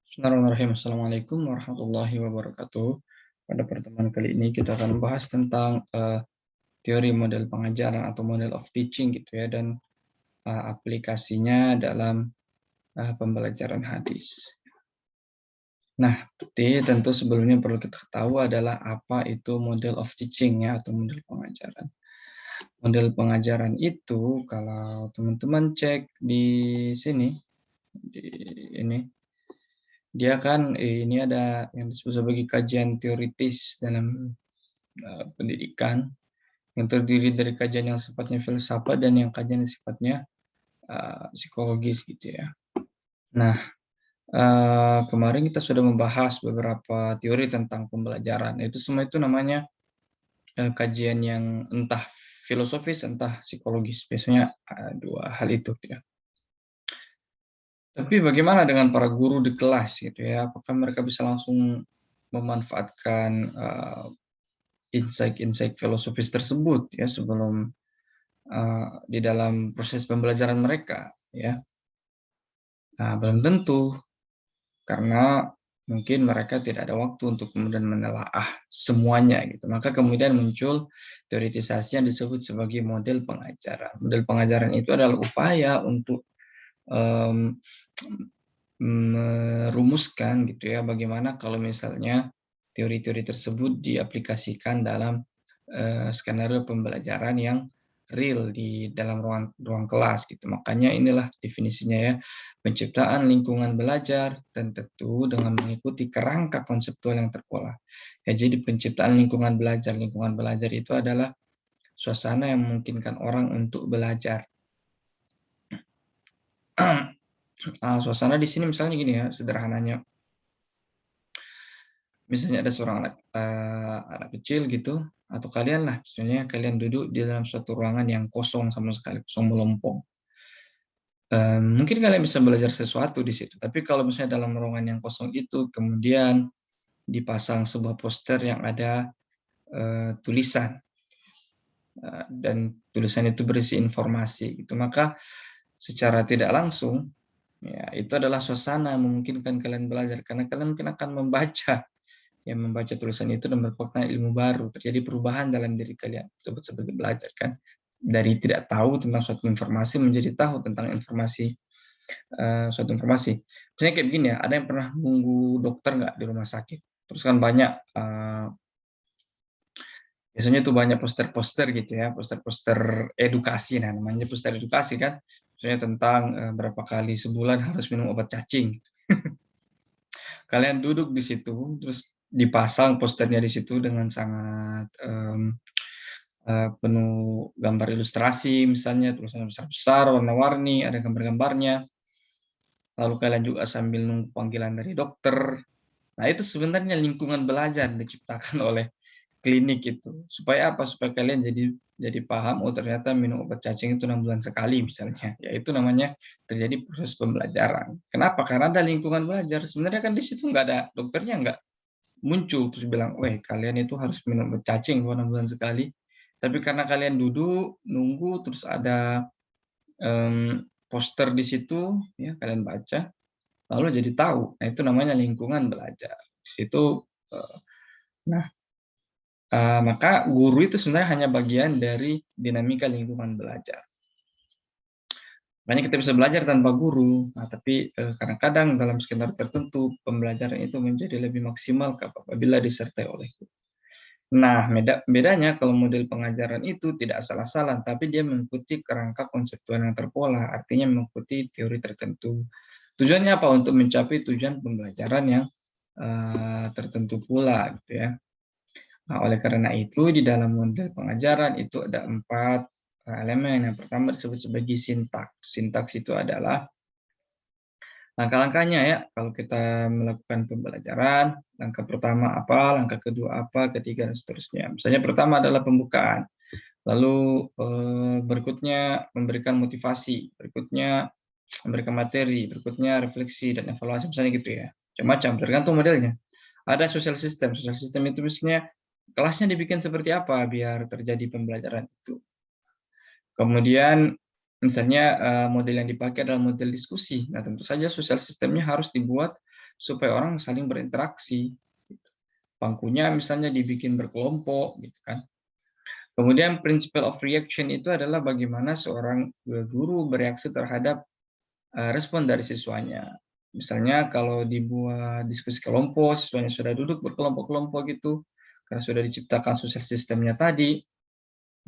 Bismillahirrahmanirrahim. Assalamualaikum warahmatullahi wabarakatuh. Pada pertemuan kali ini kita akan membahas tentang teori model pengajaran atau model of teaching gitu ya, dan aplikasinya dalam pembelajaran hadis. Nah, tentu sebelumnya perlu kita ketahui adalah apa itu model of teaching ya, atau model pengajaran. Model pengajaran itu kalau teman-teman cek di sini, di ini dia kan ini ada yang disebut sebagai kajian teoritis dalam pendidikan, yang terdiri dari kajian yang sifatnya filsafat dan yang kajian yang sifatnya psikologis gitu ya. Nah, kemarin kita sudah membahas beberapa teori tentang pembelajaran. Itu semua itu namanya kajian yang entah filosofis, entah psikologis. Biasanya dua hal itu ya. Tapi bagaimana dengan para guru di kelas gitu ya? Apakah mereka bisa langsung memanfaatkan insight-insight filosofis tersebut ya sebelum di dalam proses pembelajaran mereka ya? Nah, belum tentu, karena mungkin mereka tidak ada waktu untuk kemudian menelaah semuanya gitu. Maka kemudian muncul teoritisasi yang disebut sebagai model pengajaran. Model pengajaran itu adalah upaya untuk um, merumuskan gitu ya, bagaimana kalau misalnya teori-teori tersebut diaplikasikan dalam skenario pembelajaran yang real di dalam ruang kelas gitu. Makanya inilah definisinya ya, penciptaan lingkungan belajar dan tentu dengan mengikuti kerangka konseptual yang terpola. Ya, jadi penciptaan lingkungan belajar itu adalah suasana yang memungkinkan orang untuk belajar. Suasana di sini misalnya gini ya, sederhananya. Misalnya ada seorang anak kecil gitu, atau kalian lah, misalnya kalian duduk di dalam suatu ruangan yang kosong sama sekali, kosong melompong. Mungkin kalian bisa belajar sesuatu di situ, tapi kalau misalnya dalam ruangan yang kosong itu kemudian dipasang sebuah poster yang ada tulisan, dan tulisan itu berisi informasi gitu, maka secara tidak langsung ya itu adalah suasana yang memungkinkan kalian belajar, karena kalian mungkin akan membaca tulisan itu dan merupakan ilmu baru, terjadi perubahan dalam diri kalian, disebut sebagai belajar kan. Dari tidak tahu tentang suatu informasi menjadi tahu tentang suatu informasi. Misalnya kayak begini ya, ada yang pernah nunggu dokter nggak di rumah sakit? Terus kan banyak, biasanya tuh banyak poster-poster gitu ya, poster-poster edukasi, nah namanya poster edukasi kan, misalnya tentang berapa kali sebulan harus minum obat cacing. Kalian duduk di situ, terus dipasang posternya di situ dengan sangat penuh gambar ilustrasi, misalnya tulisannya besar-besar, warna-warni, ada gambar-gambarnya. Lalu kalian juga sambil nunggu panggilan dari dokter. Nah, itu sebenarnya lingkungan belajar diciptakan oleh klinik itu. Supaya apa? Supaya kalian jadi paham, oh ternyata minum obat cacing itu 6 bulan sekali misalnya. Ya itu namanya terjadi proses pembelajaran. Kenapa? Karena ada lingkungan belajar. Sebenarnya kan di situ nggak ada dokternya, nggak muncul terus bilang, "Weh, kalian itu harus minum obat cacing 6 bulan sekali." Tapi karena kalian duduk, nunggu, terus ada poster di situ, ya kalian baca, lalu jadi tahu. Nah, itu namanya lingkungan belajar. Di situ, nah, maka guru itu sebenarnya hanya bagian dari dinamika lingkungan belajar. Banyak kita bisa belajar tanpa guru, nah, tapi kadang-kadang dalam skenario tertentu pembelajaran itu menjadi lebih maksimal apabila disertai oleh guru. Nah, bedanya kalau model pengajaran itu tidak asal-asalan, tapi dia mengikuti kerangka konseptual yang terpola, artinya mengikuti teori tertentu. Tujuannya apa? Untuk mencapai tujuan pembelajaran yang tertentu pula, gitu ya. Nah, oleh karena itu, di dalam model pengajaran itu ada 4 elemen. Yang pertama disebut sebagai sintaks. Sintaks itu adalah langkah-langkahnya ya, kalau kita melakukan pembelajaran, langkah pertama apa, langkah kedua apa, ketiga, dan seterusnya. Misalnya pertama adalah pembukaan, lalu berikutnya memberikan motivasi, berikutnya memberikan materi, berikutnya refleksi dan evaluasi, misalnya gitu ya. Macam-macam, tergantung modelnya. Ada social system itu misalnya kelasnya dibikin seperti apa biar terjadi pembelajaran itu. Kemudian misalnya model yang dipakai adalah model diskusi. Nah, tentu saja sosial sistemnya harus dibuat supaya orang saling berinteraksi. Bangkunya misalnya dibikin berkelompok, gitu kan. Kemudian principle of reaction itu adalah bagaimana seorang guru bereaksi terhadap respon dari siswanya. Misalnya kalau dibuat diskusi kelompok, siswanya sudah duduk berkelompok-kelompok gitu, karena sudah diciptakan social systemnya tadi.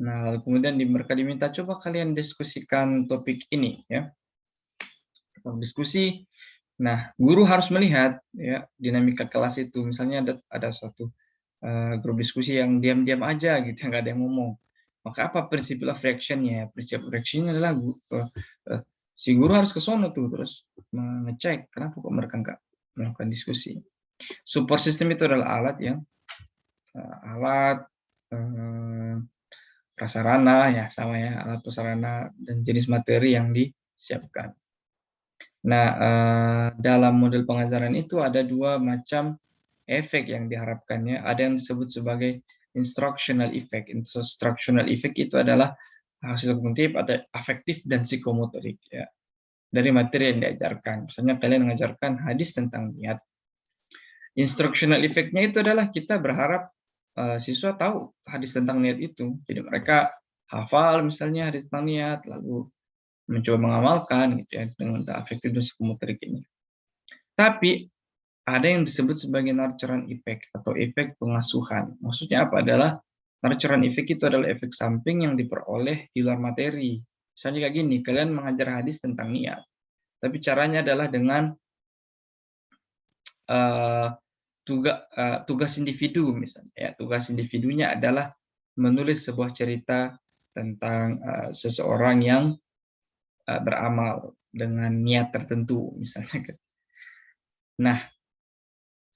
Nah, lalu kemudian mereka diminta coba kalian diskusikan topik ini, ya. Diskusi. Nah, guru harus melihat ya dinamika kelas itu. Misalnya ada suatu grup diskusi yang diam-diam aja gitu, nggak ada yang ngomong. Maka apa prinsip of reaction-nya? Prinsip of reaction-nya adalah si guru harus ke sono tuh terus mengecek kenapa kok mereka nggak melakukan diskusi. Support system itu adalah alat yang prasarana ya sama ya, alat prasarana dan jenis materi yang disiapkan. Nah, dalam model pengajaran itu ada dua macam efek yang diharapkannya. Ada yang disebut sebagai instructional effect. Instructional effect itu adalah hasil kognitif, ada afektif dan psikomotorik ya. Dari materi yang diajarkan. Misalnya kalian mengajarkan hadis tentang niat. Instructional effect-nya itu adalah kita berharap siswa tahu hadis tentang niat itu. Jadi mereka hafal misalnya hadis tentang niat, lalu mencoba mengamalkan gitu ya dengan afektif dan psikomotorik ini. Tapi ada yang disebut sebagai nurturing effect atau efek pengasuhan. Maksudnya apa? Adalah nurturing effect itu adalah efek samping yang diperoleh di luar materi. Misalnya kayak gini, kalian mengajar hadis tentang niat, tapi caranya adalah dengan tugas individu misalnya. Ya, tugas individunya adalah menulis sebuah cerita tentang seseorang yang beramal dengan niat tertentu misalnya. Nah,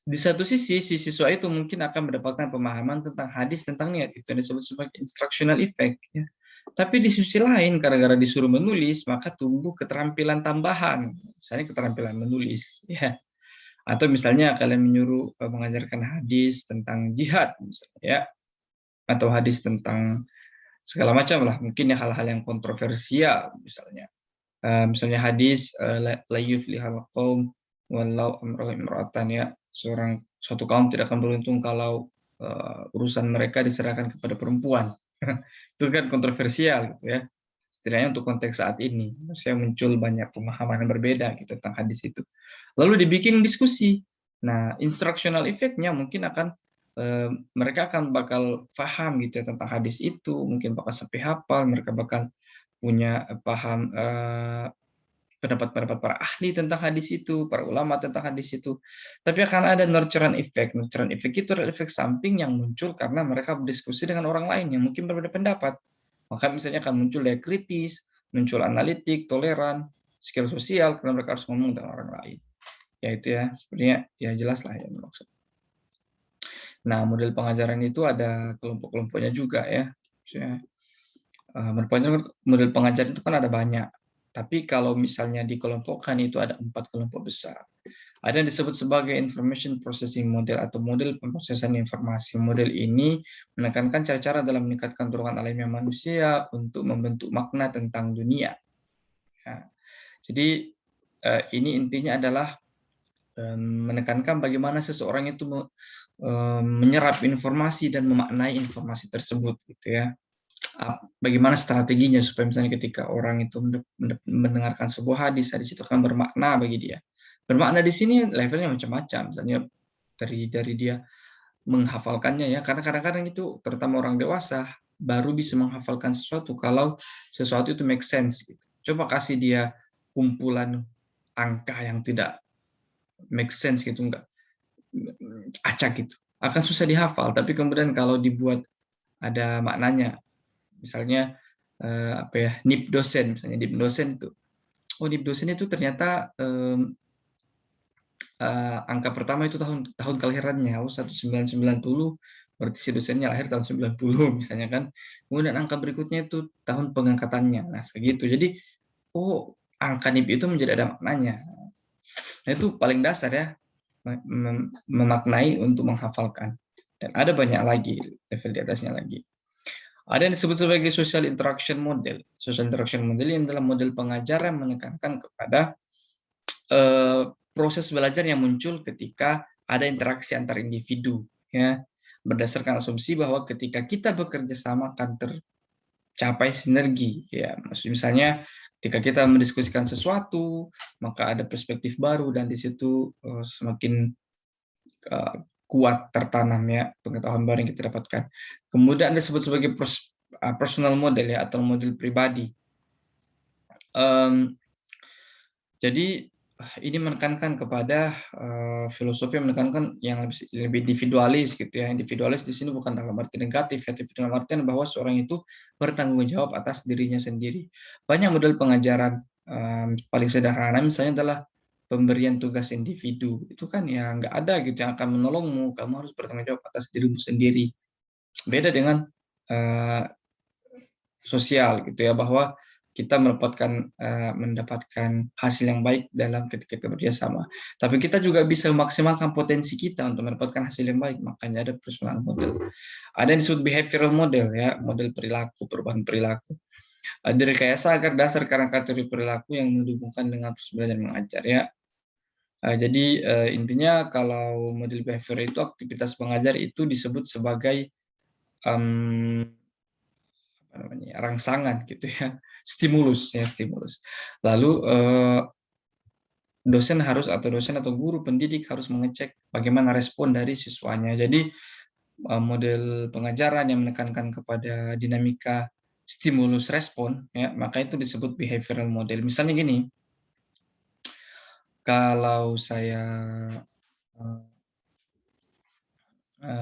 di satu sisi, si siswa itu mungkin akan mendapatkan pemahaman tentang hadis tentang niat, itu yang disebut sebagai instructional effect. Ya. Tapi di sisi lain, gara-gara disuruh menulis, maka tumbuh keterampilan tambahan, misalnya keterampilan menulis. Ya. Atau misalnya kalian menyuruh mengajarkan hadis tentang jihad, misalnya, ya. Atau hadis tentang segala macam lah, mungkin ya hal-hal yang kontroversial, misalnya. Misalnya hadis la yuflihal qaum walau amroh imra'atan ya, suatu kaum tidak akan beruntung kalau urusan mereka diserahkan kepada perempuan. Itu kan kontroversial gitu ya. Setidaknya untuk konteks saat ini, saya muncul banyak pemahaman yang berbeda gitu tentang hadis itu. Lalu dibikin diskusi. Nah, instructional effect-nya mungkin akan mereka akan bakal paham gitu ya tentang hadis itu, mungkin bakal sampai hafal, mereka bakal punya paham pendapat-pendapat para ahli tentang hadis itu, para ulama tentang hadis itu. Tapi akan ada nurturing effect. Nurturing effect itu adalah efek samping yang muncul karena mereka berdiskusi dengan orang lain yang mungkin berbeda pendapat. Maka misalnya akan muncul daya kritis, muncul analitik, toleran, skill sosial, karena mereka harus ngomong dengan orang lain. Ya itu ya, sebenarnya ya jelas lah yang maksud. Nah, model pengajaran itu ada kelompok-kelompoknya juga ya. Model pengajaran itu kan ada banyak. Tapi kalau misalnya dikelompokkan itu ada 4 kelompok besar. Ada yang disebut sebagai information processing model atau model pemrosesan informasi. Model ini menekankan cara-cara dalam meningkatkan dorongan alamiah manusia untuk membentuk makna tentang dunia. Nah, jadi ini intinya adalah menekankan bagaimana seseorang itu menyerap informasi dan memaknai informasi tersebut, gitu ya. Bagaimana strateginya supaya misalnya ketika orang itu mendengarkan sebuah hadis itu akan bermakna bagi dia. Bermakna di sini levelnya macam-macam, misalnya dari dia menghafalkannya ya, karena kadang-kadang itu terutama orang dewasa baru bisa menghafalkan sesuatu kalau sesuatu itu make sense gitu. Coba kasih dia kumpulan angka yang tidak make sense gitu, enggak acak gitu, akan susah dihafal. Tapi kemudian kalau dibuat ada maknanya, misalnya apa ya, nip dosen misalnya, nip dosen itu, oh nip dosen itu ternyata angka pertama itu tahun kelahirannya, 1990, berarti si dosennya lahir tahun 90 misalnya kan. Kemudian angka berikutnya itu tahun pengangkatannya. Nah, segitu. Jadi, oh, angka NIP itu menjadi ada maknanya. Nah, itu paling dasar ya, memaknai untuk menghafalkan. Dan ada banyak lagi, level di atasnya lagi. Ada yang disebut sebagai social interaction model. Social interaction model yang adalah model pengajaran menekankan kepada proses belajar yang muncul ketika ada interaksi antar individu, ya, berdasarkan asumsi bahwa ketika kita bekerja sama akan tercapai sinergi, ya. Misalnya ketika kita mendiskusikan sesuatu, maka ada perspektif baru dan di situ semakin kuat tertanam, ya, pengetahuan baru yang kita dapatkan. Kemudian disebut sebagai personal model, ya, atau model pribadi. Jadi ini menekankan kepada filosofi yang menekankan yang lebih individualis gitu, ya. Individualis di sini bukan dalam arti negatif, ya, tapi dalam artian bahwa seorang itu bertanggung jawab atas dirinya sendiri. Banyak model pengajaran paling sederhana misalnya adalah pemberian tugas individu. Itu kan ya nggak ada gitu yang akan menolongmu, kamu harus bertanggung jawab atas dirimu sendiri. Beda dengan sosial gitu, ya, bahwa kita mendapatkan hasil yang baik dalam ketika kita bekerjasama. Tapi kita juga bisa memaksimalkan potensi kita untuk mendapatkan hasil yang baik, makanya ada personal model. Ada yang disebut behavioral model, ya, model perilaku, perubahan perilaku. Direkayasa agar dasar karena kategori perilaku yang menghubungkan dengan proses belajar mengajar, ya. Jadi intinya kalau model behavior itu aktivitas pengajar itu disebut sebagai rangsangan gitu, ya, stimulus, ya, stimulus. Lalu dosen atau guru pendidik harus mengecek bagaimana respon dari siswanya. Jadi model pengajaran yang menekankan kepada dinamika stimulus respon, ya, maka itu disebut behavioral model. Misalnya gini, kalau saya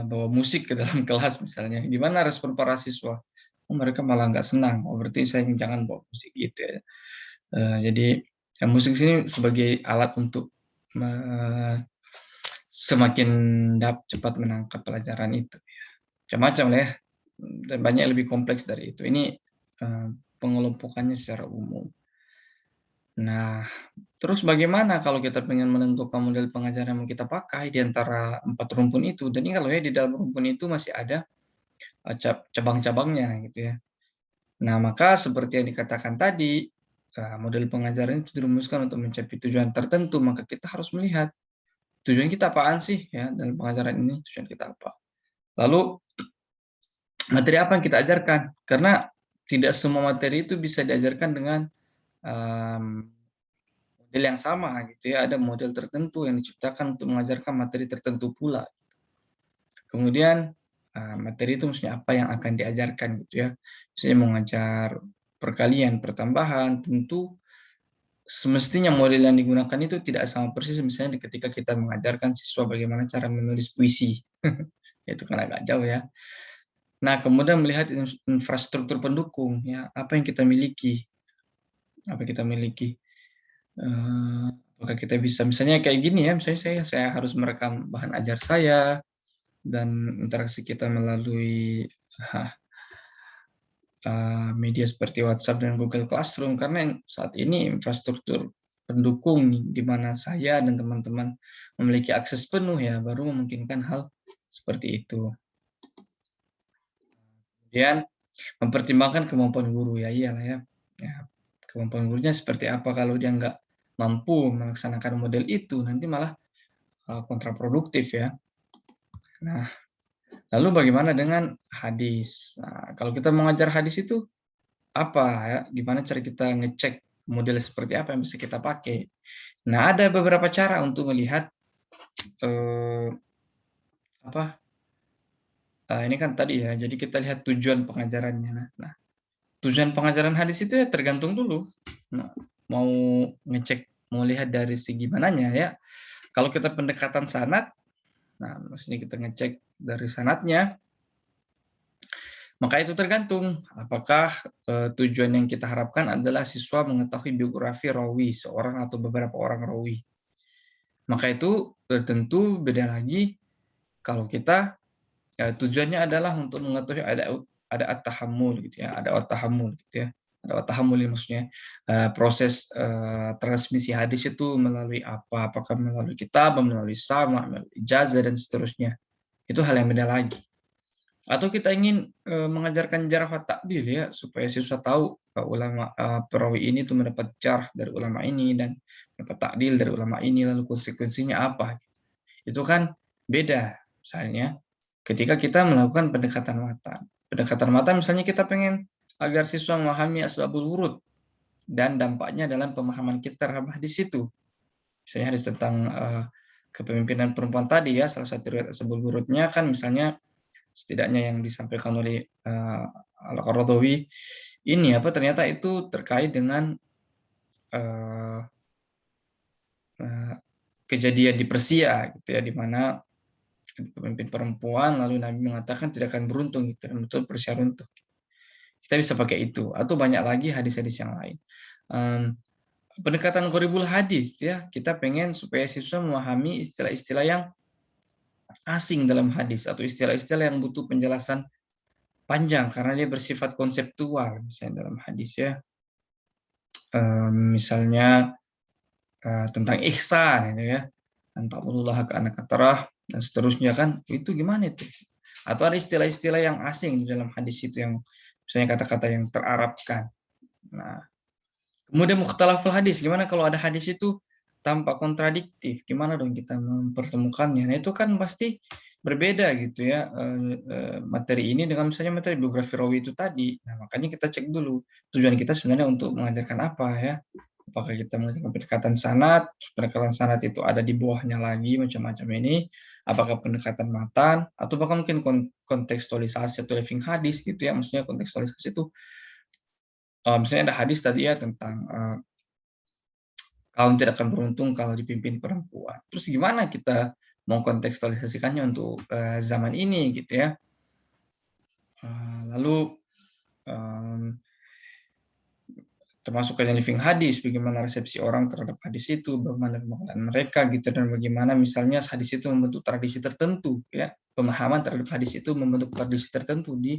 bawa musik ke dalam kelas misalnya, gimana respon para siswa? Oh, mereka malah nggak senang. Oh, berarti saya jangan bawa musik gitu, ya. Jadi ya, musik sini sebagai alat untuk semakin cepat menangkap pelajaran itu. Macam-macam lah, ya. Dan banyak lebih kompleks dari itu. Ini pengelompokannya secara umum. Nah, terus bagaimana kalau kita pengen menentukan model pengajaran yang kita pakai di antara 4 rumpun itu? Dan ini kalau ya di dalam rumpun itu masih ada cabang-cabangnya gitu, ya. Nah, maka seperti yang dikatakan tadi, model pengajaran itu dirumuskan untuk mencapai tujuan tertentu, maka kita harus melihat tujuan kita apaan sih, ya, dalam pengajaran ini, tujuan kita apa. Lalu materi apa yang kita ajarkan? Karena tidak semua materi itu bisa diajarkan dengan model yang sama gitu, ya. Ada model tertentu yang diciptakan untuk mengajarkan materi tertentu pula. Kemudian materi itu maksudnya apa yang akan diajarkan gitu, ya. Misalnya mengajar perkalian, pertambahan, tentu semestinya model yang digunakan itu tidak sama persis misalnya ketika kita mengajarkan siswa bagaimana cara menulis puisi. Itu kan agak jauh, ya. Nah, kemudian melihat infrastruktur pendukung, ya, apa yang kita miliki. Apa kita miliki. Apakah kita bisa misalnya kayak gini, ya, misalnya saya harus merekam bahan ajar saya dan interaksi kita melalui media seperti WhatsApp dan Google Classroom, karena saat ini infrastruktur pendukung di mana saya dan teman-teman memiliki akses penuh, ya, baru memungkinkan hal seperti itu. Kemudian mempertimbangkan kemampuan guru, ya, iyalah, ya. Kemampuan gurunya seperti apa, kalau dia nggak mampu melaksanakan model itu, nanti malah kontraproduktif, ya. Nah, lalu bagaimana dengan hadis? Nah, kalau kita mengajar hadis itu apa, ya? Gimana cara kita ngecek model seperti apa yang bisa kita pakai? Nah, ada beberapa cara untuk melihat ini kan tadi, ya. Jadi kita lihat tujuan pengajarannya. Nah, tujuan pengajaran hadis itu ya tergantung dulu. Nah, mau lihat dari segi mananya, ya. Kalau kita pendekatan sanad, nah maksudnya kita ngecek dari sanadnya, maka itu tergantung apakah tujuan yang kita harapkan adalah siswa mengetahui biografi rawi seorang atau beberapa orang rawi. Maka itu tentu beda lagi kalau kita tujuannya adalah untuk mengetahui ada at-tahammul gitu, ya, ada at-tahammul gitu, ya. Ada at-tahammul ini maksudnya proses transmisi hadis itu melalui apa? Apakah melalui kitab, melalui sama, melalui ijazah dan seterusnya. Itu hal yang beda lagi. Atau kita ingin mengajarkan jarh wa ta'dil, ya, supaya siswa tahu ulama perawi ini tuh mendapat jarh dari ulama ini dan dapat takdil dari ulama ini, lalu konsekuensinya apa? Itu kan beda. Misalnya ketika kita melakukan pendekatan matan. Pendekatan matan misalnya kita pengen agar siswa memahami asbabul wurud dan dampaknya dalam pemahaman kita terhadap hadis itu. Misalnya hadis tentang kepemimpinan perempuan tadi ya, salah satu riwayat asbabul wurudnya kan misalnya setidaknya yang disampaikan oleh Al-Qaradawi ini ternyata itu terkait dengan kejadian di Persia gitu ya, di mana pemimpin perempuan lalu Nabi mengatakan tidak akan beruntung gitu, dan betul Persia runtuh. Kita bisa pakai itu atau banyak lagi hadis-hadis yang lain. Pendekatan qoribul hadis ya, kita pengen supaya siswa memahami istilah-istilah yang asing dalam hadis atau istilah-istilah yang butuh penjelasan panjang karena dia bersifat konseptual misalnya dalam hadis ya. Misalnya tentang ihsan gitu ya. Anta'budullaha ka'annaka tarah dan seterusnya kan, itu gimana itu? Atau ada istilah-istilah yang asing di dalam hadis itu yang misalnya kata-kata yang terarabkan. Nah, kemudian mukhtalaful hadis, gimana kalau ada hadis itu tampak kontradiktif? Gimana dong kita mempertemukannya? Nah, itu kan pasti berbeda gitu ya materi ini dengan misalnya materi biografi rawi itu tadi. Nah, makanya kita cek dulu tujuan kita sebenarnya untuk mengajarkan apa ya. Apakah kita mengajarkan pendekatan sanad itu ada di bawahnya lagi macam-macam ini, apakah pendekatan matan, atau bahkan mungkin kontekstualisasi atau living hadis gitu ya, maksudnya kontekstualisasi itu, misalnya ada hadis tadi ya tentang kaum tidak akan beruntung kalau dipimpin perempuan. Terus gimana kita mau kontekstualisasikannya untuk zaman ini gitu ya. Lalu termasuk kajian living hadis, bagaimana resepsi orang terhadap hadis itu, bagaimana pemahaman mereka gitu, dan bagaimana misalnya hadis itu membentuk tradisi tertentu ya, pemahaman terhadap hadis itu membentuk tradisi tertentu di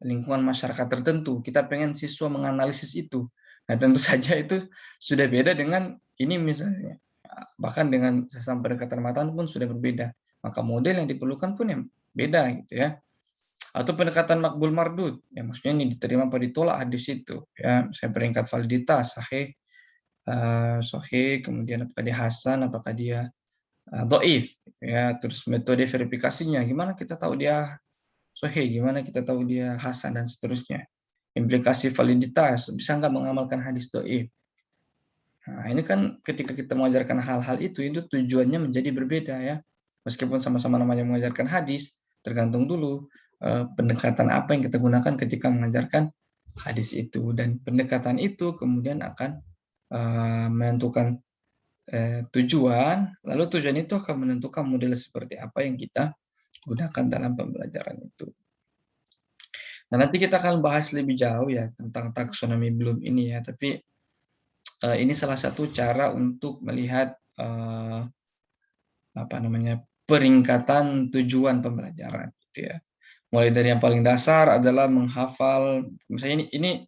lingkungan masyarakat tertentu. Kita pengen siswa menganalisis itu. Nah, tentu saja itu sudah beda dengan ini misalnya, bahkan dengan sesama pendekatan matan pun sudah berbeda. Maka model yang diperlukan pun yang beda gitu ya. Atau pendekatan makbul mardud, ya maksudnya ini diterima apa ditolak hadis itu ya, saya peringkat validitas sahih, kemudian apakah dia hasan, apakah dia dhaif ya, terus metode verifikasinya gimana kita tahu dia sahih, gimana kita tahu dia hasan, dan seterusnya. Implikasi validitas, bisa nggak mengamalkan hadis dhaif. Nah, ini kan ketika kita mengajarkan hal-hal itu tujuannya menjadi berbeda ya. Meskipun sama-sama namanya mengajarkan hadis, tergantung dulu pendekatan apa yang kita gunakan ketika mengajarkan hadis itu, dan pendekatan itu kemudian akan menentukan tujuan, lalu tujuan itu akan menentukan model seperti apa yang kita gunakan dalam pembelajaran itu. Nah, nanti kita akan bahas lebih jauh ya tentang taksonomi Bloom ini ya, tapi ini salah satu cara untuk melihat peringkatan tujuan pembelajaran gitu ya. Mulai dari yang paling dasar adalah menghafal, misalnya ini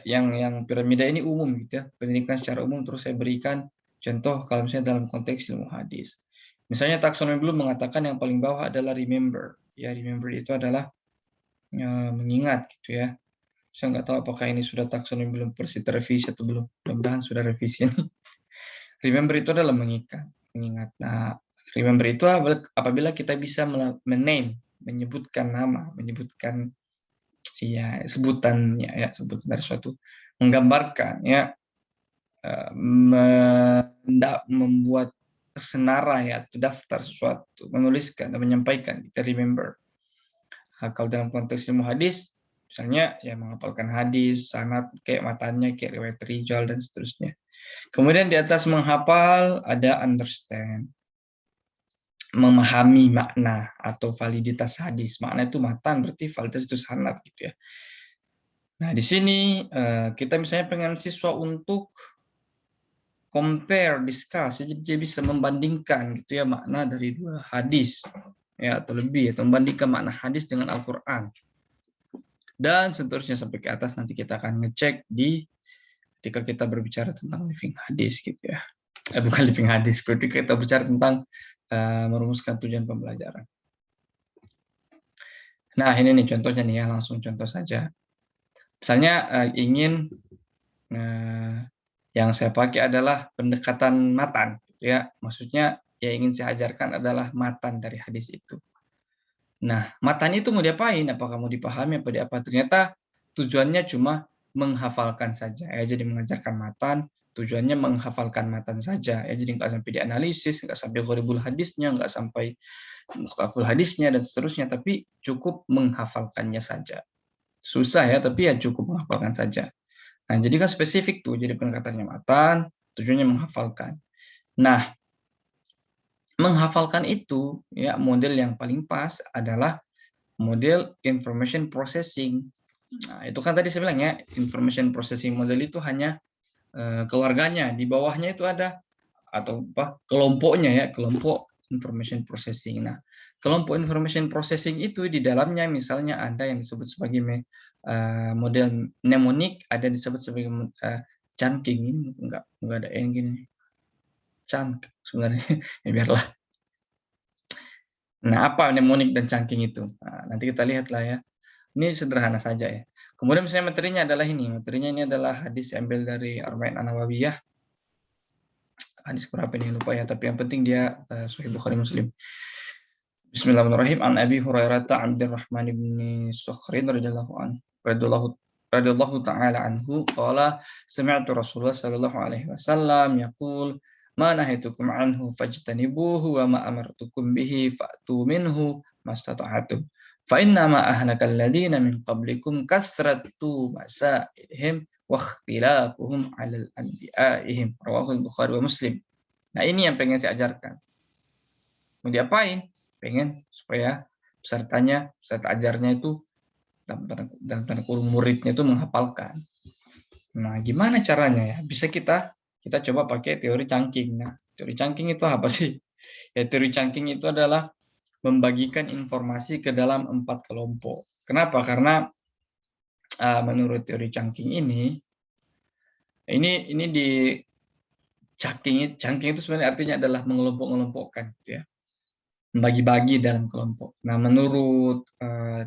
yang piramida ini umum gitu ya, pendidikan secara umum, terus saya berikan contoh kalau misalnya dalam konteks ilmu hadis. Misalnya taksonomi Bloom mengatakan yang paling bawah adalah remember. Ya, remember itu adalah mengingat gitu ya. Saya nggak tahu apakah ini sudah taksonomi belum versi terrevisi atau belum. Mudah-mudahan sudah revisi ini. Remember itu adalah mengingat. Nah, remember itu apabila kita bisa mename, menyebutkan nama, menyebutkan ya sebutannya ya, sebutan dari suatu, menggambarkan ya, membuat senarai atau daftar sesuatu, menuliskan dan menyampaikan, kita remember. Kalau dalam konteks ilmu hadis, misalnya ya menghafalkan hadis, sanad, kayak matanya, kayak riwayat rijal dan seterusnya. Kemudian di atas menghafal ada understand, memahami makna atau validitas hadis. Makna itu matan, berarti validitas itu sanad gitu ya. Nah, di sini kita misalnya pengen siswa untuk compare, discuss, jadi dia bisa membandingkan gitu ya makna dari dua hadis ya atau lebih, atau membandingkan makna hadis dengan Al-Qur'an. Dan seterusnya sampai ke atas, nanti kita akan ngecek di ketika kita berbicara tentang living hadis gitu ya. Bukan living hadis, ketika kita bicara tentang merumuskan tujuan pembelajaran. Nah, ini nih contohnya nih ya, langsung contoh saja. Misalnya ingin yang saya pakai adalah pendekatan matan, gitu ya. Maksudnya yang ingin saya ajarkan adalah matan dari hadis itu. Nah, matan itu mau diapain? Apakah mau dipahami apa diapa? Ternyata tujuannya cuma menghafalkan saja. Ya, jadi mengajarkan matan, tujuannya menghafalkan matan saja. Ya, jadi nggak sampai dianalisis, nggak sampai gharibul hadisnya, nggak sampai mukhtalaful hadisnya dan seterusnya, tapi cukup menghafalkannya saja. Susah ya, tapi ya cukup menghafalkan saja. Nah, jadi kan spesifik tuh, jadi pendekatannya matan, tujuannya menghafalkan. Nah, menghafalkan itu ya model yang paling pas adalah model information processing. Nah, itu kan tadi saya bilang ya, information processing model itu hanya keluarganya, di bawahnya itu ada atau apa kelompoknya ya, kelompok information processing. Nah, kelompok information processing itu di dalamnya misalnya ada yang disebut sebagai model mnemonic, ada disebut sebagai chunking. Ini enggak ada yang gini chunk sebenarnya. Ya biarlah. Nah, apa mnemonic dan chunking itu? Nah, nanti kita lihat lah ya. Ini sederhana saja ya. Kemudian misalnya materinya adalah ini. Materinya ini adalah hadis ambil dari Arba'in An-Nawawiyah. Hadis berapa ini lupa ya, tapi yang penting dia Sahih Bukhari Muslim. Bismillahirrahmanirrahim. An Abi Hurairah Abdurrahman bin Sukhrin radhiyallahu anhu. Radhiyallahu ta'ala anhu qala sami'tu Rasulullah sallallahu alaihi wasallam yaqul ma nahitukum anhu fajtanibuhu wa ma amartukum bihi fa'tu minhu mastata'tum. Fa inna ma ahlakal ladina min qablikum kathratu masailihim wa ikhtilafuhum 'alal anbiya'ihim. Rawahu Bukhari wa Muslim. Nah, ini yang pengen saya ajarkan. Mau diapain? Pengen supaya peserta ajarnya itu dalam tanda kurung muridnya itu menghafalkan. Nah, gimana caranya ya? Bisa kita coba pakai teori chunking. Nah, teori chunking itu apa sih? Ya, teori chunking itu adalah membagikan informasi ke dalam 4 kelompok. Kenapa? Karena menurut teori chunking ini di chunking itu sebenarnya artinya adalah mengelompok-kelompokkan, gitu ya. Membagi-bagi dalam kelompok. Nah, menurut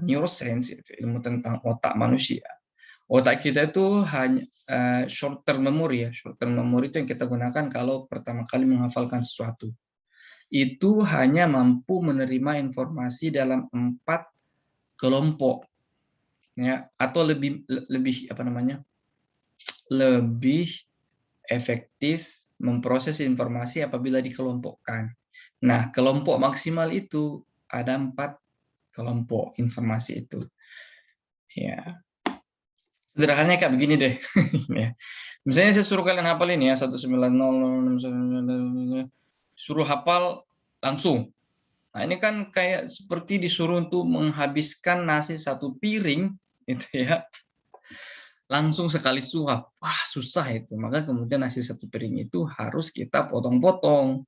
neuroscience, ilmu tentang otak manusia, otak kita itu hanya short term memory ya. Short term memory itu yang kita gunakan kalau pertama kali menghafalkan sesuatu. Itu hanya mampu menerima informasi dalam 4 kelompok ya, atau lebih apa namanya? Lebih efektif memproses informasi apabila dikelompokkan. Nah, kelompok maksimal itu ada 4 kelompok informasi itu. Ya, sederhananya kayak begini deh. Ya. Misalnya saya suruh kalian hafal ini ya 190 suruh hafal langsung. Nah, ini kan kayak seperti disuruh untuk menghabiskan nasi 1 piring gitu ya. Langsung sekali suap. Wah, susah itu. Maka kemudian nasi 1 piring itu harus kita potong-potong.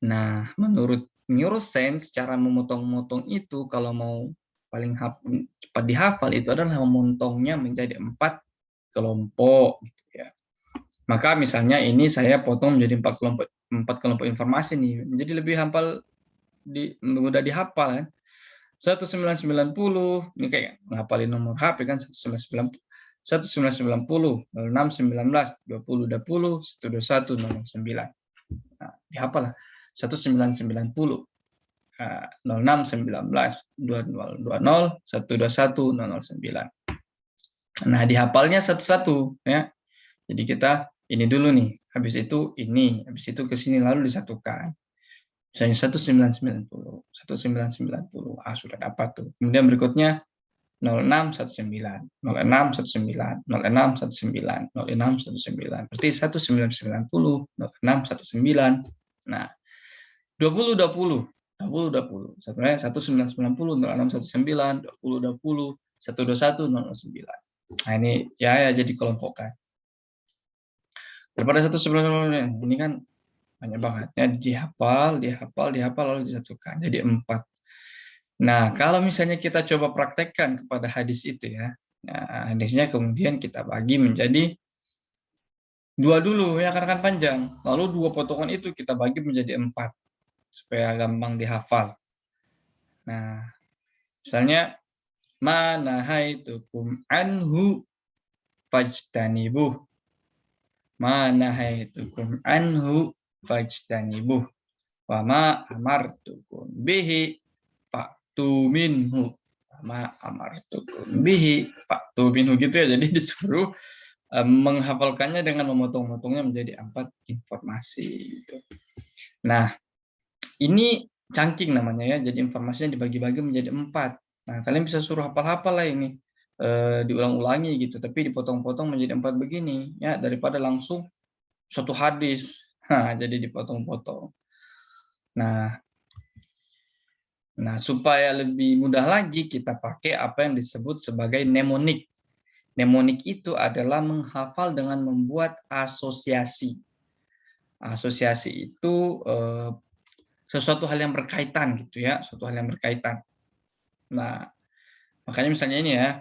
Nah, menurut neuroscience, cara memotong-motong itu kalau mau paling cepat dihafal itu adalah memotongnya menjadi 4 kelompok. Gitu ya. Maka misalnya ini saya potong menjadi 4 kelompok informasi nih, menjadi lebih mudah dihafal kan. 1990 ini kayak menghafalin nomor HP kan 1990 06 19 20 20 121 09. Nah, dihafal lah 1990 06 19 20 20 121 009. Nah, dihafalnya satu-satu ya. Jadi kita ini dulu nih, habis itu ini, habis itu ke sini lalu disatukan. Misalnya 1990, 1990, sudah dapat tuh. Kemudian berikutnya 06 19, 06 19, 06 19, 06 19. Berarti 1990, 06 19. Nah, 20 20. 20 20. Sebenarnya 1990, 06 19, 20 20, 121 009. Nah, ini ya jadi kelompokkan. Daripada 1990 ini kan banyak banget ya, dihafal lalu disatukan jadi 4. Nah, kalau misalnya kita coba praktekkan kepada hadis itu ya, nah, hadisnya kemudian kita bagi menjadi 2 dulu ya, karena kan panjang, lalu 2 potongan itu kita bagi menjadi 4 supaya gampang dihafal. Nah, misalnya ma nahaitukum anhu, fajtanibuh. Ma nahaitukum anhu fajtanibuh. Wa ma amartukum bihi fa'tu minhu. Wa ma amartukum bihi fa'tu minhu, gitu ya. Jadi disuruh menghafalkannya dengan memotong-motongnya menjadi 4 informasi gitu. Nah, ini chunking namanya ya. Jadi informasinya dibagi-bagi menjadi 4. Nah, kalian bisa suruh hafal-hafal lah ini. Diulang-ulangi gitu, tapi dipotong-potong menjadi 4 begini ya, daripada langsung suatu hadis. Nah, jadi dipotong-potong. Nah, supaya lebih mudah lagi kita pakai apa yang disebut sebagai mnemonik. Mnemonik itu adalah menghafal dengan membuat asosiasi. Asosiasi itu sesuatu hal yang berkaitan gitu ya, suatu hal yang berkaitan. Nah, makanya misalnya ini ya,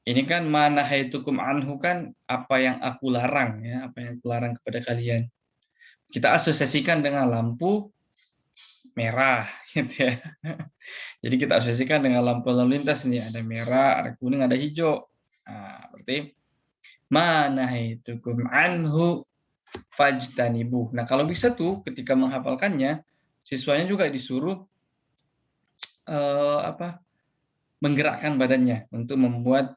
ini kan mana haitukum anhu kan apa yang aku larang ya, apa yang aku larang kepada kalian. Kita asosiasikan dengan lampu merah gitu ya. Jadi kita asosiasikan dengan lampu lalu lintas nih, ada merah, ada kuning, ada hijau. Nah, berarti mana haitukum anhu fajtanibuh. Nah, kalau bisa tuh ketika menghafalkannya, siswanya juga disuruh menggerakkan badannya untuk membuat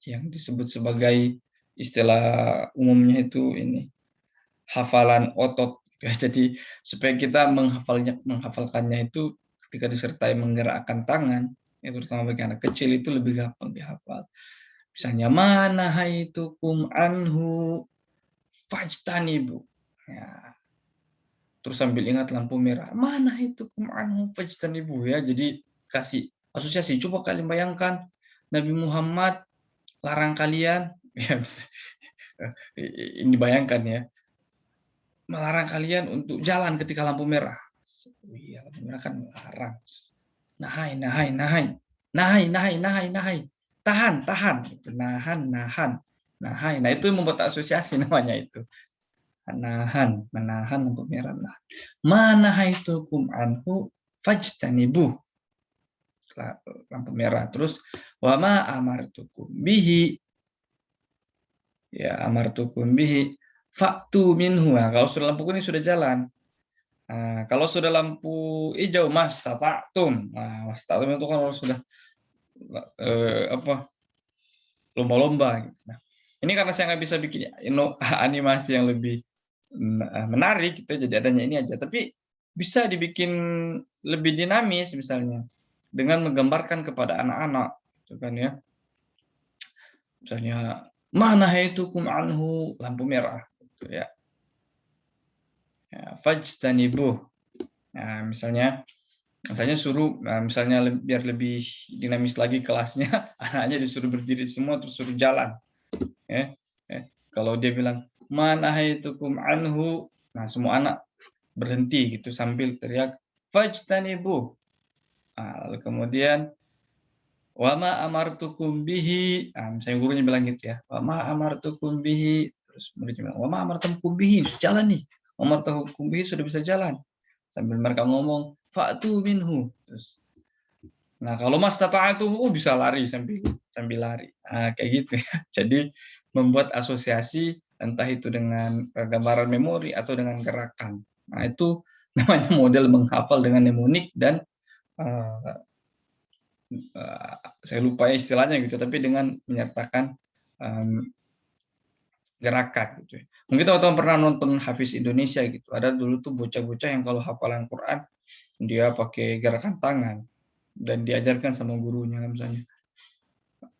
yang disebut sebagai istilah umumnya itu ini hafalan otot. Jadi supaya kita menghafalkannya itu ketika disertai menggerakkan tangan, ya terutama bagi anak kecil itu lebih gampang dihafal. Misalnya mana haitukum anhu fajtanibu. Ya. Terus sambil ingat lampu merah, mana haitukum anhu fajtanibu ya. Jadi kasih asosiasi. Coba kalian bayangkan Nabi Muhammad larang kalian, ya, ini bayangkan ya, melarang kalian untuk jalan ketika lampu merah. Iya, lampu merah kan melarang. Nahai, nahai, nahai, nahai, nahai, nahai, nahai, tahan, tahan, nahan, nahan, nahai. Nah itu membuat asosiasi namanya itu. Nahan, menahan lampu merah. Nah, mana haitukum anhu fajtanibuh, lampu merah. Terus wama amartukum bihi, ya amartukum bihi faktu minhu. Nah, kalau sudah lampu kuning sudah jalan. Nah, kalau sudah lampu hijau mastata'tum. Nah, mastata'tum itu kan kalau sudah lomba-lomba gitu. Nah, ini karena saya nggak bisa bikin animasi yang lebih menarik gitu, jadi adanya ini aja. Tapi bisa dibikin lebih dinamis misalnya dengan menggambarkan kepada anak-anak, gitu kan ya. Misalnya mana haitukum anhu lampu merah, gitu ya. Fajtanibuh. Nah, misalnya suruh, misalnya biar lebih dinamis lagi kelasnya, anaknya disuruh berdiri semua terus suruh jalan. Ya. Kalau dia bilang mana haitukum anhu, nah semua anak berhenti gitu sambil teriak fajtanibuh. Nah, lalu kemudian wama amartukum bihi, misalnya gurunya bilang gitu ya, wama amartukum bihi, terus muridnya bilang wama amartukum bihi, jalan nih, amartukum bihi sudah bisa jalan, sambil mereka ngomong fa'tu minhu, terus nah kalau mas tata'atu bisa lari sambil lari, kayak gitu ya. Jadi membuat asosiasi entah itu dengan gambaran memori atau dengan gerakan. Nah itu namanya model menghafal dengan mnemonik dan saya lupa istilahnya gitu, tapi dengan menyertakan gerakan gitu. Mungkin teman-teman pernah nonton Hafiz Indonesia gitu. Ada dulu tuh bocah-bocah yang kalau hafalan Quran dia pakai gerakan tangan dan diajarkan sama gurunya misalnya.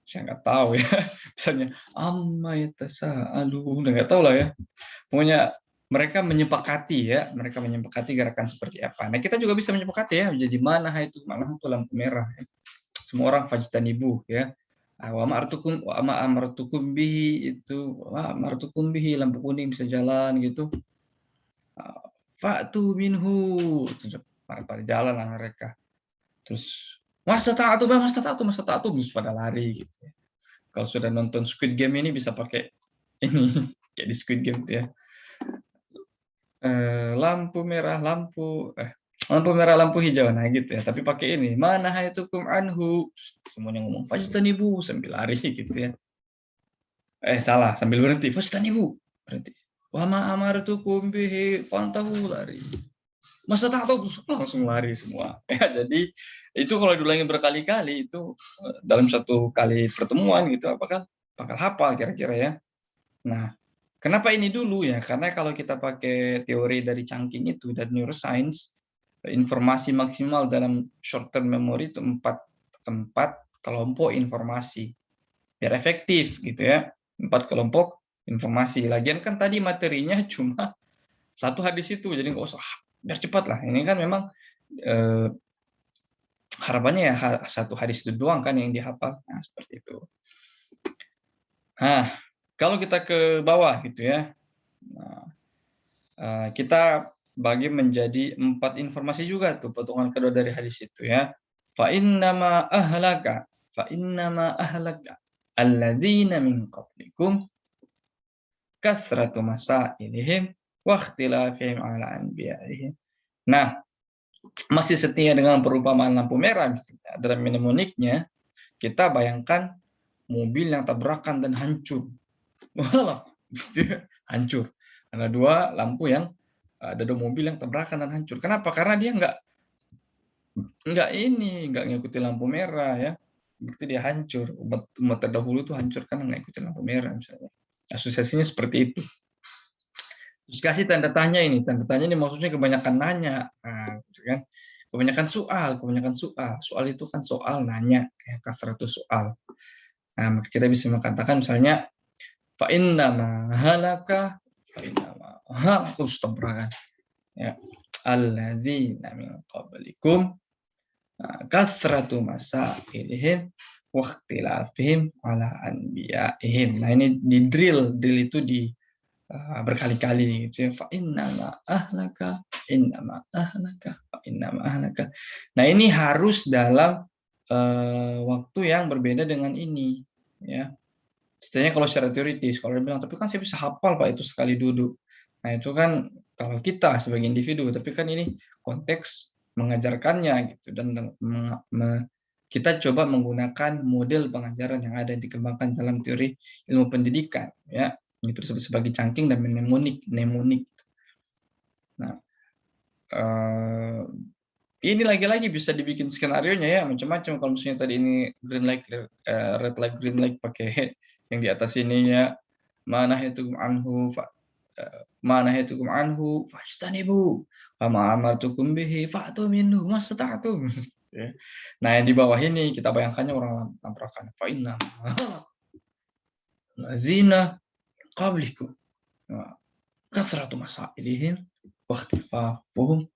Saya nggak tahu ya. Misalnya amma yatasaalu, nggak tahu lah ya. Pokoknya mereka menyepakati ya, mereka menyepakati gerakan seperti apa. Nah, kita juga bisa menyepakati ya, jadi mana itu lampu merah. Ya. Semua orang fajtanibu ya. Wa amartukum bihi itu amartukum bihi lampu kuning bisa jalan gitu. Fa'tu minhu. Pada jalan lah mereka. Terus masa taatu bisa pada lari gitu ya. Kalau sudah nonton Squid Game ini bisa pakai ini kayak di Squid Game tuh ya. Lampu merah, lampu merah, lampu hijau, nah gitu ya. Tapi pakai ini, mana haitukum anhu, semuanya ngomong fajtanibu sambil lari gitu ya. Salah, sambil berhenti, fajtanibu, berhenti. Wa ma amartukum bihi fantahu, lari. Masa tak tahu, langsung lari semua. Ya, jadi itu kalau diulangi berkali-kali itu dalam satu kali pertemuan gitu, apakah bakal hafal kira-kira ya. Nah, kenapa ini dulu ya? Karena kalau kita pakai teori dari Chungking itu dan neuroscience, informasi maksimal dalam short term memory itu empat kelompok informasi. Biar efektif gitu ya. 4 kelompok informasi. Lagian kan tadi materinya cuma satu hadis itu, jadi nggak usah biar cepat lah. Ini kan memang eh, harapannya ya satu hadis itu doang kan yang dihafal. Nah, seperti itu. Nah, kalau kita ke bawah gitu ya. Nah, kita bagi menjadi 4 informasi juga tuh potongan kedua dari hadis itu ya. Fa innama ahlaka alladzina min qablikum kasratu masailihim wa ikhtilafihim ala anbiya'ihim. Nah, masih setia dengan perumpamaan lampu merah misalnya dalam mnemoniknya, kita bayangkan mobil yang tabrakan dan hancur. Walah, hancur. Ada 2 lampu yang ada 2 mobil yang tabrakan dan hancur. Kenapa? Karena dia nggak ngikutin lampu merah ya. Berarti dia hancur. Umat terdahulu itu hancur karena nggak ikutin lampu merah misalnya. Asosiasinya seperti itu. Terus kasih tanda tanya ini. Tanda tanya ini maksudnya kebanyakan nanya. Nah, gitu kan. Kebanyakan soal. Soal itu kan soal nanya. Ya, kasratus soal. Nah, maka kita bisa mengatakan misalnya fa innama halaka fa innama halaka tabrakan. Ya. Alladzina min qablikum kasratu masailihim wa ikhtilafihim ala anbiya'ihim. Nah, ini di drill itu di berkali-kali gitu ya. Fa innama ahlaka Nah, ini harus dalam waktu yang berbeda dengan ini ya. Setidaknya kalau secara teoritis, kalau dia bilang tapi kan saya bisa hafal Pak itu sekali duduk. Nah, itu kan kalau kita sebagai individu, tapi kan ini konteks mengajarkannya gitu dan kita coba menggunakan model pengajaran yang ada dikembangkan dalam teori ilmu pendidikan ya. Ini disebut sebagai chunking dan mnemonik. Nah, ini lagi-lagi bisa dibikin skenario-nya ya macam-macam. Kalau misalnya tadi ini green light, red light, green light pakai yang di atas ini ya, mana itu anhu fajtanibu wa ma amartukum bihi fa'tu minhu mastata'tum. Nah, yang di bawah ini kita bayangkannya orang tabrakan. Fa inna lazina qablikum kasratu masailihim wa ikhtifafuhum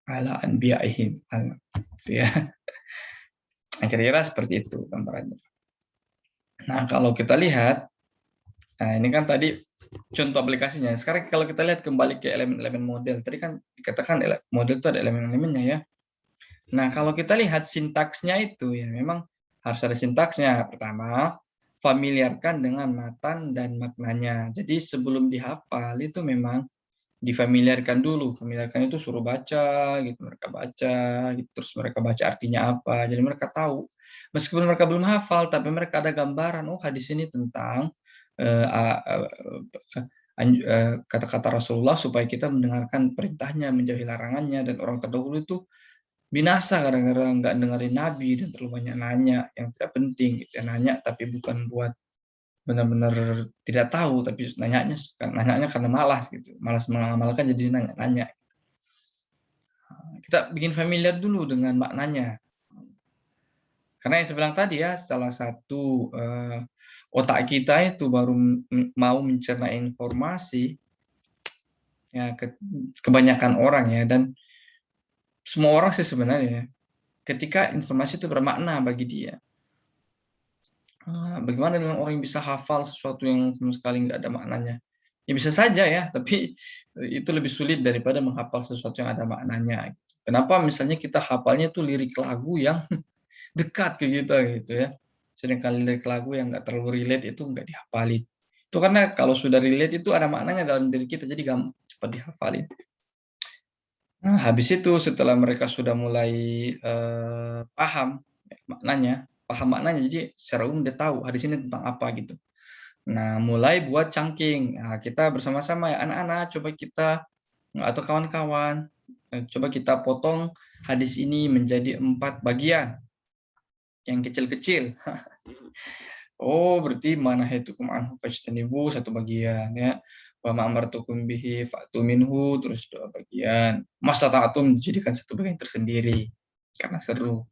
ala anbiya'ihim. Ya. Nah, kira-kira seperti itu gambarannya. Nah, kalau kita lihat, nah ini kan tadi contoh aplikasinya. Sekarang kalau kita lihat kembali ke elemen-elemen model. Tadi kan dikatakan model itu ada elemen-elemennya ya. Nah, kalau kita lihat sintaksnya itu ya memang harus ada sintaksnya. Pertama, familiarkan dengan matan dan maknanya. Jadi sebelum dihafal itu memang difamiliarkan dulu. Familiarkan itu suruh baca, gitu mereka baca, gitu, terus mereka baca artinya apa. Jadi mereka tahu. Meskipun mereka belum hafal, tapi mereka ada gambaran. Oh, hadis ini tentang kata-kata Rasulullah supaya kita mendengarkan perintahnya, menjauhi larangannya, dan orang terdahulu itu binasa gara-gara nggak dengerin Nabi dan terlalu banyak nanya yang tidak penting, gitu ya. Nanya tapi bukan buat benar-benar tidak tahu, tapi nanyanya karena malas gitu, malas mengamalkan jadi nanya-nanya. Kita bikin familiar dulu dengan maknanya, karena yang saya bilang tadi ya, salah satu otak kita itu baru mau mencerna informasi ya, kebanyakan orang ya, dan semua orang sih sebenarnya ketika informasi itu bermakna bagi dia. Bagaimana dengan orang yang bisa hafal sesuatu yang sama sekali nggak ada maknanya? Ya bisa saja ya, tapi itu lebih sulit daripada menghafal sesuatu yang ada maknanya. Kenapa misalnya kita hafalnya itu lirik lagu yang dekat ke kita gitu ya. Sedangkan lirik lagu yang nggak terlalu relate itu nggak dihafalin. Itu karena kalau sudah relate itu ada maknanya dalam diri kita, jadi cepat dihafalin. Nah, habis itu setelah mereka sudah mulai paham maknanya, jadi secara umum dia tahu hadis ini tentang apa gitu. Nah, mulai buat chunking. Nah, kita bersama-sama ya anak-anak, coba kita atau kawan-kawan, coba kita potong hadis ini menjadi 4 bagian yang kecil-kecil. Oh, berarti mana hitukum anhu fajtanibu satu bagian ya. Wa ma amartukum bihi fa'tu minhu terus 2 bagian. Mastata'tum dijadikan satu bagian tersendiri karena seru.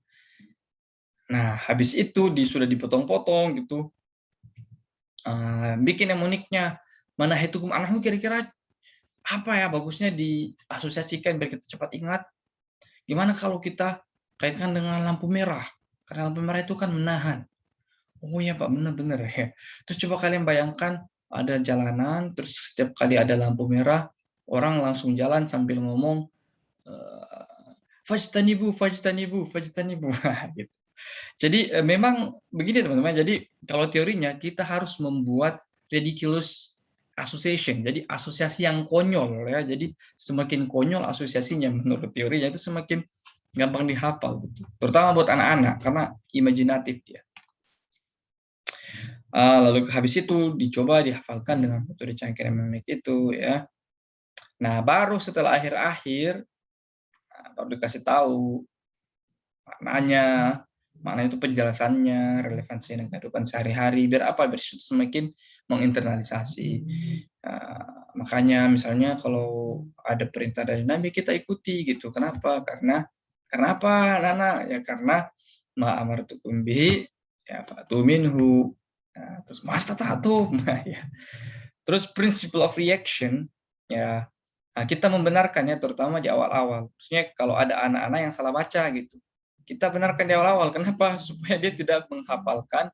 Nah, habis itu sudah dipotong-potong gitu. Bikin yang uniknya. Mana hitukum anhu kira-kira apa ya bagusnya diasosiasikan biar kita cepat ingat. Gimana kalau kita kaitkan dengan lampu merah? Karena lampu merah itu kan menahan. Oh iya Pak, benar-benar ya. Terus coba kalian bayangkan ada jalanan, terus setiap kali ada lampu merah, orang langsung jalan sambil ngomong, fajtanibu, fajtanibu, fajtanibu. Gitu. Jadi memang begini teman-teman, jadi kalau teorinya kita harus membuat ridiculous association, jadi asosiasi yang konyol ya. Jadi semakin konyol asosiasinya menurut teorinya itu semakin gampang dihafal, gitu. Terutama buat anak-anak karena imajinatif dia. Lalu habis itu dicoba dihafalkan dengan metode cangkir memik itu ya. Nah, baru setelah akhir-akhir baru dikasih tahu maknanya, makna itu penjelasannya, relevansi dengan kehidupan sehari-hari, biar apa? Biar itu semakin menginternalisasi. Makanya misalnya kalau ada perintah dari Nabi kita ikuti gitu. Kenapa? Karena apa, Nana? Ya karena ma'amartukum bihi ya fa'tu minhu. Nah, terus mastata'tum. Nah, ya. Terus principle of reaction ya. Nah, kita membenarkan ya terutama di awal-awal. Maksudnya kalau ada anak-anak yang salah baca gitu. Kita benarkan di awal-awal. Kenapa? Supaya dia tidak menghafalkan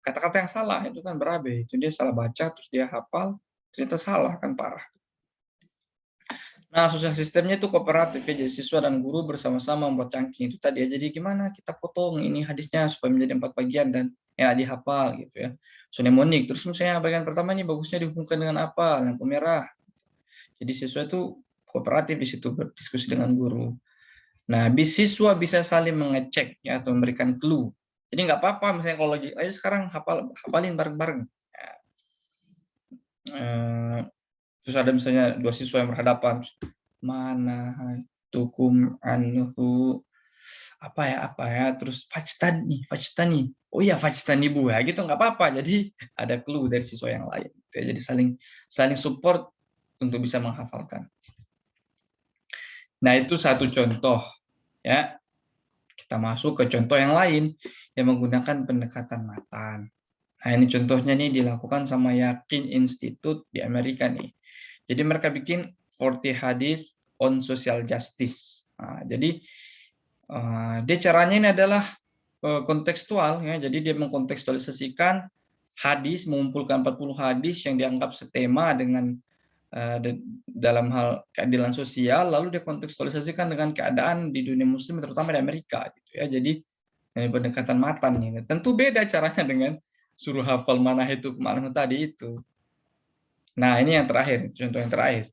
kata-kata yang salah. Itu kan berabe. Itu dia salah baca terus dia hafal ternyata salah, kan parah. Nah, sosial sistemnya itu kooperatif ya, jadi siswa dan guru bersama-sama membuat cangking itu tadi ya. Jadi gimana kita potong ini hadisnya supaya menjadi 4 bagian dan enak dihafal gitu ya. Mnemonik. Terus misalnya bagian pertama ini bagusnya dihubungkan dengan apa? Lampu merah. Jadi siswa itu kooperatif di situ berdiskusi dengan guru. Nah, siswa bisa saling mengecek ya atau memberikan clue. Jadi nggak apa-apa misalnya kalau lagi, ayo sekarang hafalin bareng-bareng. Ya. Terus ada misalnya 2 siswa yang berhadapan, mana tukum anhu apa ya terus fajtani oh iya fajtani bu ya gitu nggak apa-apa, jadi ada clue dari siswa yang lain. Jadi saling support untuk bisa menghafalkan. Nah, itu satu contoh ya. Kita masuk ke contoh yang lain yang menggunakan pendekatan matan. Nah, ini contohnya nih dilakukan sama Yakin Institute di Amerika nih. Jadi mereka bikin 40 hadis on social justice. Nah, jadi dia caranya ini adalah kontekstual ya. Jadi dia mengkontekstualisasikan hadis, mengumpulkan 40 hadis yang dianggap setema dengan dalam hal keadilan sosial, lalu dia kontekstualisasikan dengan keadaan di dunia muslim terutama di Amerika gitu ya. Jadi ini pendekatan matan nih. Tentu beda caranya dengan suruh hafal mana itu kemana tadi itu. Nah, ini yang terakhir, contoh yang terakhir.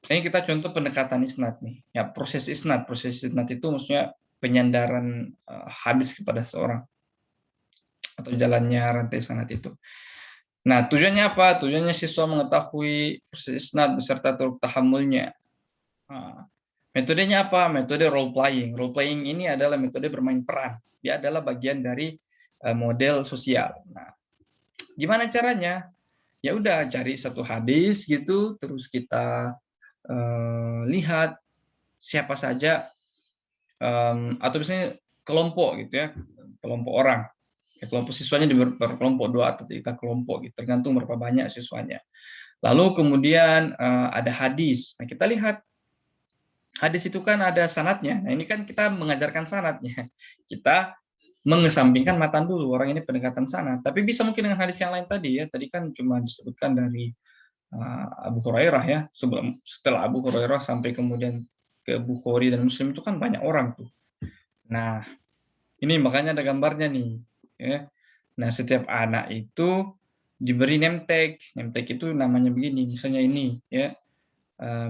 Ini kita contoh pendekatan isnad nih. Ya, proses isnad. Proses isnad itu maksudnya penyandaran hadis kepada seorang atau jalannya rantai sanad itu. Nah, tujuannya apa? Tujuannya siswa mengetahui proses isnad beserta turut tahammulnya. Nah, metodenya apa? Metode role playing. Role playing ini adalah metode bermain peran. Dia adalah bagian dari model sosial. Nah, gimana caranya? Ya udah cari satu hadis gitu, terus kita lihat siapa saja atau misalnya kelompok gitu ya, kelompok orang. Ya, kelompok siswanya di berkelompok 2 atau 3 kelompok gitu, tergantung berapa banyak siswanya. Lalu kemudian ada hadis. Nah, kita lihat hadis itu kan ada sanadnya. Nah, ini kan kita mengajarkan sanadnya. Kita mengesampingkan matan dulu, orang ini pendekatan sanad. Tapi bisa mungkin dengan hadis yang lain tadi ya. Tadi kan cuma disebutkan dari Abu Hurairah ya. Setelah Abu Hurairah sampai kemudian ke Bukhari dan Muslim itu kan banyak orang tuh. Nah, ini makanya ada gambarnya nih. Ya. Nah, setiap anak itu diberi name tag. Name tag itu namanya begini. Misalnya ini ya.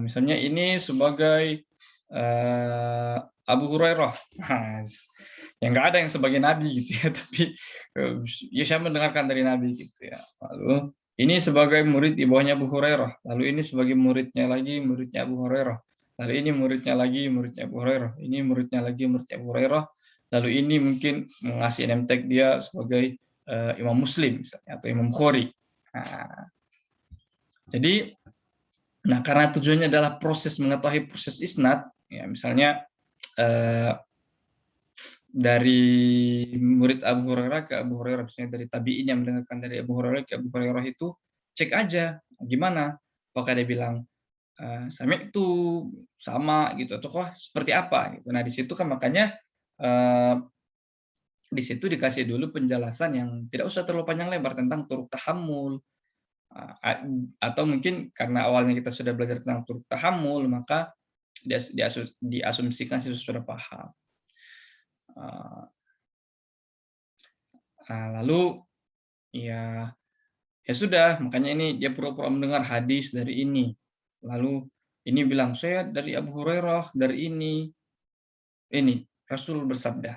Misalnya ini sebagai Abu Hurairah. Nah, yang nggak ada yang sebagai nabi gitu ya, tapi ya saya mendengarkan dari nabi gitu ya. Lalu ini sebagai murid di bawahnya Abu Hurairah, lalu ini sebagai muridnya lagi, muridnya Abu Hurairah. Lalu ini muridnya lagi, muridnya Abu Hurairah. Ini muridnya lagi, muridnya Abu Hurairah. Lalu ini mungkin mengasih name tag dia sebagai Imam Muslim misalnya, atau Imam Bukhari. Nah, jadi, nah karena tujuannya adalah proses mengetahui proses isnad, ya misalnya dari murid Abu Hurairah ke Abu Hurairah, misalnya dari tabi'in yang mendengarkan dari Abu Hurairah ke Abu Hurairah itu, cek aja gimana, apakah dia bilang sami itu sama gitu, atau seperti apa gitu. Nah di situ kan makanya di situ dikasih dulu penjelasan yang tidak usah terlalu panjang lebar tentang turuk tahammul, atau mungkin karena awalnya kita sudah belajar tentang turuk tahammul, maka diasumsikan siswa sudah paham. Lalu ya ya sudah, makanya ini dia pura-pura mendengar hadis dari ini. Lalu ini bilang, saya dari Abu Hurairah, dari ini Rasul bersabda.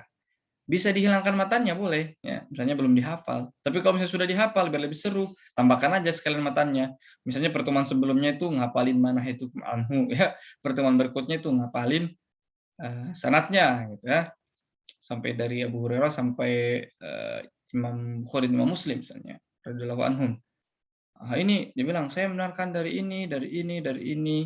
Bisa dihilangkan matanya boleh, ya misalnya belum dihafal. Tapi kalau misalnya sudah dihafal, biar lebih seru, tambahkan aja sekalian matanya. Misalnya pertemuan sebelumnya itu ngapalin mana itu anhu, ya pertemuan berikutnya itu ngapalin sanatnya, gitu ya, sampai dari Abu Hurairah sampai Imam Bukhari, Imam Muslim misalnya, radhiyallahu anhum. Ini dia bilang, saya mendengarkan dari ini, dari ini, dari ini,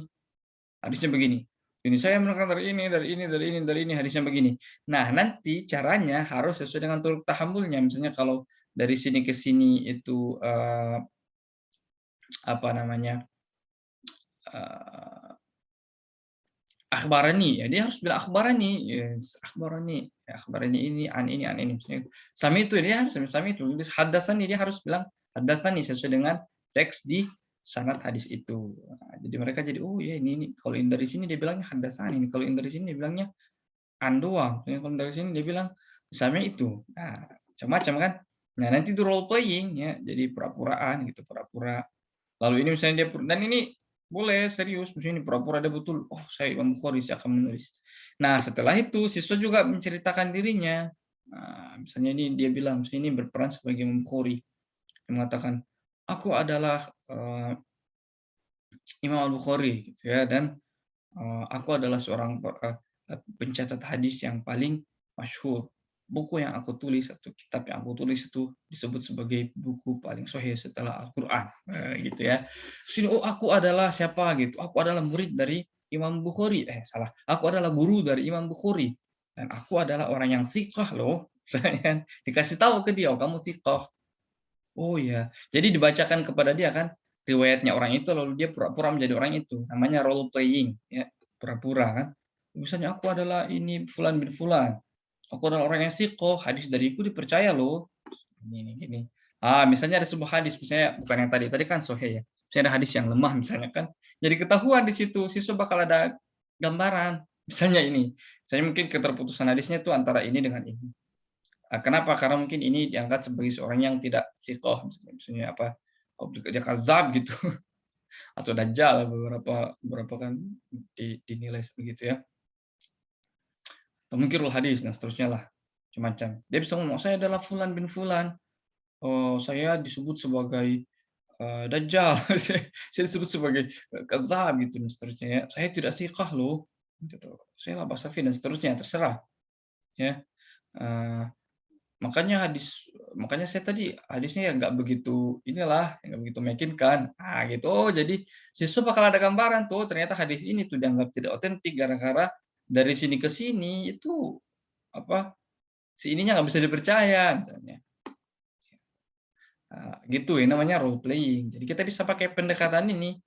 hadisnya begini. Ini saya mendengarkan dari ini, dari ini, dari ini, dari ini, hadisnya begini. Nah, nanti caranya harus sesuai dengan turuk tahammulnya. Misalnya kalau dari sini ke sini itu apa namanya? Akhbarani, ya dia harus bilang akhbarani, yes, akhbarani, ya, akhbarani ini, an ini. Misalnya, sami itu dia harus sami itu. Haddatsani dia harus bilang haddatsani sesuai dengan teks di sanad hadis itu. Nah, jadi mereka jadi oh ya ini kalau ini dari sini dia bilangnya haddatsani, ini kalau ini dari sini dia bilangnya an doang. Kalau dari sini dia bilang sami itu. Nah, macam-macam kan. Nah, nanti itu role playing ya, jadi pura-puraan gitu, pura-pura. Lalu ini misalnya dia dan ini boleh serius, misalnya ini pura-pura dia betul, oh saya Imam Bukhari, saya akan menulis. Nah setelah itu siswa juga menceritakan dirinya. Nah, misalnya ini dia bilang, misalnya ini berperan sebagai Imam Bukhari, dia mengatakan, aku adalah Imam Al Bukhari, gitu ya, dan aku adalah seorang pencatat hadis yang paling masyhur. Buku yang aku tulis atau kitab yang aku tulis itu disebut sebagai buku paling sahih setelah Al-Qur'an, gitu ya. Sini oh aku adalah siapa gitu. Aku adalah murid dari Imam Bukhari. Salah. Aku adalah guru dari Imam Bukhari dan aku adalah orang yang thiqah loh. Dikasih tahu ke dia, oh, kamu thiqah. Oh ya. Jadi dibacakan kepada dia kan riwayatnya orang itu lalu dia pura-pura menjadi orang itu. Namanya role playing ya, pura-pura kan. Misalnya aku adalah ini fulan bin fulan. Aku adalah orang yang sikoh, hadis dariku dipercaya loh. Ini. Misalnya ada sebuah hadis, misalnya bukan yang tadi kan sahih ya. Misalnya ada hadis yang lemah misalnya kan. Jadi ketahuan di situ, siswa bakal ada gambaran. Misalnya ini, misalnya mungkin keterputusan hadisnya itu antara ini dengan ini. Kenapa? Karena mungkin ini diangkat sebagai seorang yang tidak sikoh, misalnya apa, dia kazab gitu, atau dajjal beberapa kan dinilai begitu ya. Atau munkirul hadis dan seterusnya lah, macam-macam. Dia bisa ngomong, saya adalah fulan bin fulan, saya disebut sebagai dajjal, saya disebut sebagai kadzab gitu dan seterusnya ya. Saya tidak siqah loh, gitu. Saya la ba'sa fi dan seterusnya, terserah ya. Makanya saya tadi hadisnya ya nggak begitu inilah, nggak begitu meyakinkan. Gitu. Oh, jadi siswa bakal ada gambaran tuh, ternyata hadis ini tuh dianggap tidak otentik gara-gara dari sini ke sini itu apa, si ininya nggak bisa dipercaya misalnya. Gitu ya namanya role playing. Jadi kita bisa pakai pendekatan ini.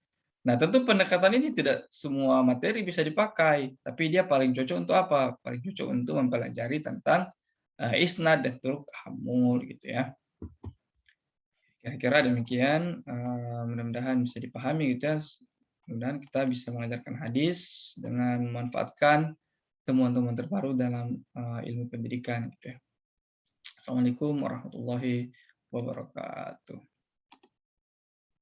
Nah, tentu pendekatan ini tidak semua materi bisa dipakai, tapi dia paling cocok untuk apa? Paling cocok untuk mempelajari tentang isnad dan turuk tahammul gitu ya. Kira-kira demikian, mudah-mudahan bisa dipahami gitu ya. Mudah-mudahan kita bisa mengajarkan hadis dengan memanfaatkan temuan-temuan terbaru dalam ilmu pendidikan gitu ya. Assalamualaikum warahmatullahi wabarakatuh.